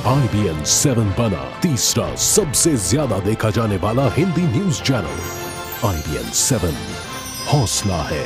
IBN 7 बना तीसरा सबसे ज्यादा देखा जाने वाला हिंदी न्यूज चैनल। IBN 7 हौसला है।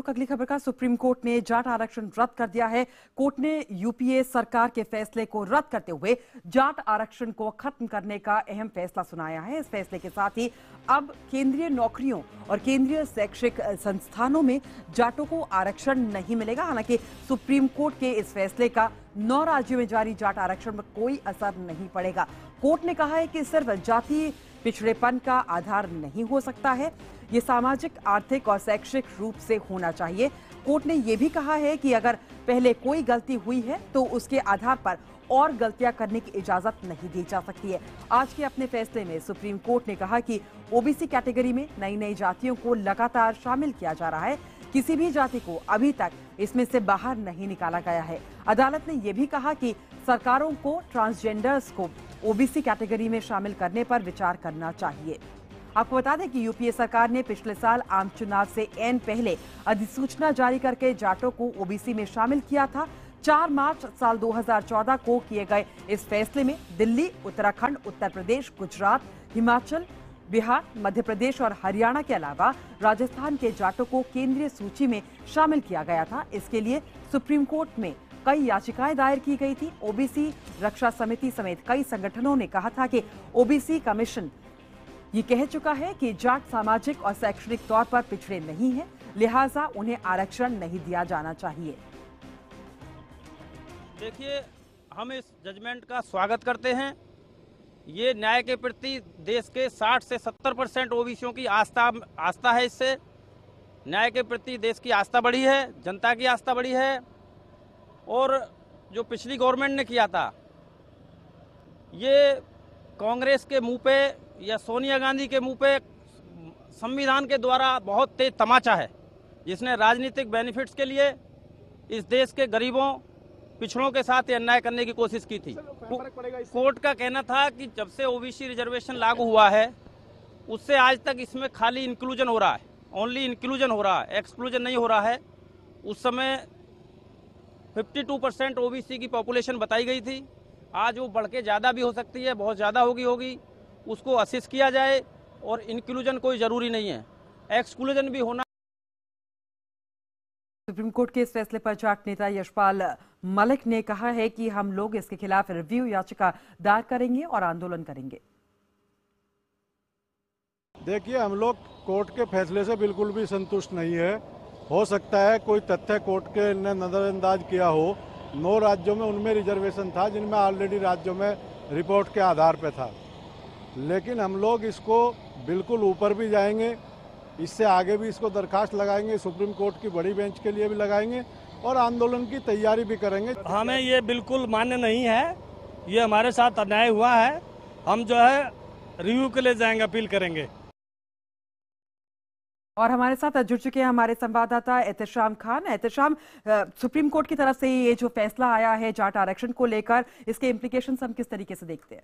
अगली खबर का सुप्रीम कोर्ट ने जाट आरक्षण रद्द कर दिया है। कोर्ट ने यूपीए सरकार के फैसले को रद्द करते हुए जाट आरक्षण को खत्म करने का अहम फैसला सुनाया है। इस फैसले के साथ ही अब केंद्रीय नौकरियों और केंद्रीय शैक्षिक संस्थानों में जाटों को आरक्षण नहीं मिलेगा। हालांकि सुप्रीम कोर्ट के इस फैसले का 9 राज्यों में जारी जाट आरक्षण पर कोई असर नहीं पड़ेगा। कोर्ट ने कहा है कि सिर्फ जातीय पिछड़ेपन का आधार नहीं हो सकता है, ये सामाजिक, आर्थिक और शैक्षिक रूप से होना चाहिए। कोर्ट ने यह भी कहा है कि अगर पहले कोई गलती हुई है तो उसके आधार पर और गलतियां करने की इजाजत नहीं दी जा सकती है। आज के अपने फैसले में सुप्रीम कोर्ट ने कहा कि ओबीसी कैटेगरी में नई जातियों को लगातार शामिल किया जा रहा है। किसी भी जाति को अभी तक इसमें से बाहर नहीं निकाला गया है। अदालत ने यह भी कहा कि सरकारों को ट्रांसजेंडर्स को ओबीसी कैटेगरी में शामिल करने पर विचार करना चाहिए। आपको बता दें कि यूपीए सरकार ने पिछले साल आम चुनाव से ऐन पहले अधिसूचना जारी करके जाटों को ओबीसी में शामिल किया था। 4 मार्च साल 2014 को किए गए इस फैसले में दिल्ली, उत्तराखंड, उत्तर प्रदेश, गुजरात, हिमाचल, बिहार, मध्य प्रदेश और हरियाणा के अलावा राजस्थान के जाटों को केंद्रीय सूची में शामिल किया गया था। इसके लिए सुप्रीम कोर्ट में कई याचिकाएं दायर की गई थी। ओबीसी रक्षा समिति समेत कई संगठनों ने कहा था कि ओबीसी कमीशन ये कह चुका है कि जाट सामाजिक और शैक्षणिक तौर पर पिछड़े नहीं हैं, लिहाजा उन्हें आरक्षण नहीं दिया जाना चाहिए। देखिए, हम इस जजमेंट का स्वागत करते हैं। ये न्याय के प्रति देश के 60 से 70% ओबीसियों की आस्था है। इससे न्याय के प्रति देश की आस्था बढ़ी है, जनता की आस्था बढ़ी है। और जो पिछली गवर्नमेंट ने किया था, ये कांग्रेस के मुंह पे या सोनिया गांधी के मुंह पे संविधान के द्वारा बहुत तेज तमाचा है, जिसने राजनीतिक बेनिफिट्स के लिए इस देश के गरीबों, पिछड़ों के साथ अन्याय करने की कोशिश की थी। कोर्ट का कहना था कि जब से ओबीसी रिजर्वेशन लागू हुआ है, उससे आज तक इसमें खाली इंक्लूजन हो रहा है, ओनली इंक्लूजन हो रहा है, एक्सक्लूजन नहीं हो रहा है। उस समय 52% ओबीसी की पॉपुलेशन बताई गई थी। आज वो बढ़ के ज़्यादा भी हो सकती है, बहुत ज़्यादा होगी। उसको असिस्ट किया जाए और इंक्लूजन कोई ज़रूरी नहीं है, एक्सक्लूजन भी होना। सुप्रीम कोर्ट के इस फैसले पर जाट नेता यशपाल मलिक ने कहा है कि हम लोग इसके खिलाफ रिव्यू याचिका दायर करेंगे और आंदोलन करेंगे। देखिए, हम लोग कोर्ट के फैसले से बिल्कुल भी संतुष्ट नहीं है। हो सकता है कोई तथ्य कोर्ट के ने नजरअंदाज किया हो। 9 राज्यों में उनमें रिजर्वेशन था, जिनमें ऑलरेडी राज्यों में रिपोर्ट के आधार पर था। लेकिन हम लोग इसको बिल्कुल ऊपर भी जाएंगे, इससे आगे भी इसको दरखास्त लगाएंगे, सुप्रीम कोर्ट की बड़ी बेंच के लिए भी लगाएंगे और आंदोलन की तैयारी भी करेंगे। हमें ये बिल्कुल मान्य नहीं है, ये हमारे साथ अन्याय हुआ है। हम जो है रिव्यू के लिए जाएंगे, अपील करेंगे। और हमारे साथ जुड़ चुके हैं हमारे संवाददाता एहतेशाम खान। एहतेशाम, सुप्रीम कोर्ट की तरफ से ये जो फैसला आया है जाट आरक्षण को लेकर, इसके इम्प्लीकेशंस हम किस तरीके से देखते हैं?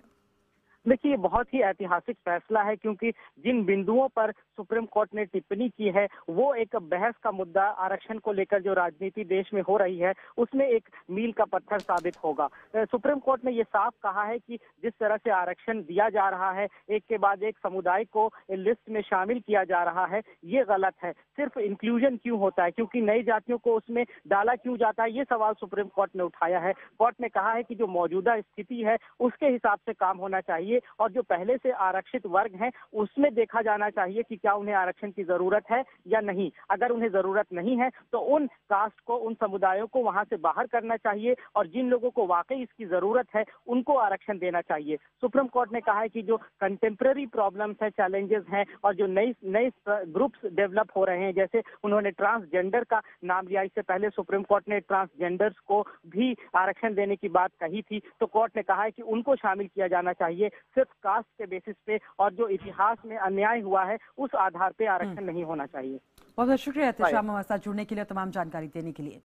देखिए, ये बहुत ही ऐतिहासिक फैसला है, क्योंकि जिन बिंदुओं पर सुप्रीम कोर्ट ने टिप्पणी की है वो एक बहस का मुद्दा आरक्षण को लेकर जो राजनीति देश में हो रही है उसमें एक मील का पत्थर साबित होगा। सुप्रीम कोर्ट ने ये साफ कहा है कि जिस तरह से आरक्षण दिया जा रहा है, एक के बाद एक समुदाय को लिस्ट में शामिल किया जा रहा है, ये गलत है। सिर्फ इंक्लूजन क्यों होता है, क्योंकि नई जातियों को उसमें डाला क्यों जाता है, ये सवाल सुप्रीम कोर्ट ने उठाया है। कोर्ट ने कहा है कि जो मौजूदा स्थिति है उसके हिसाब से काम होना चाहिए और जो पहले से आरक्षित वर्ग हैं उसमें देखा जाना चाहिए कि क्या उन्हें आरक्षण की जरूरत है या नहीं। अगर उन्हें जरूरत नहीं है तो उन कास्ट को, उन समुदायों को वहां से बाहर करना चाहिए और जिन लोगों को वाकई इसकी जरूरत है उनको आरक्षण देना चाहिए। सुप्रीम कोर्ट ने कहा है कि जो कंटेम्प्रेरी प्रॉब्लम्स हैं, चैलेंजेस हैं और जो नए ग्रुप्स डेवलप हो रहे हैं, जैसे उन्होंने ट्रांसजेंडर का नाम लिया, इससे पहले सुप्रीम कोर्ट ने ट्रांसजेंडर्स को भी आरक्षण देने की बात कही थी, तो कोर्ट ने कहा है कि उनको शामिल किया जाना चाहिए। सिर्फ कास्ट के बेसिस पे और जो इतिहास में अन्याय हुआ है उस आधार पे आरक्षण नहीं होना चाहिए। बहुत बहुत शुक्रिया एहतेशाम, हमारे साथ जुड़ने के लिए, तमाम जानकारी देने के लिए।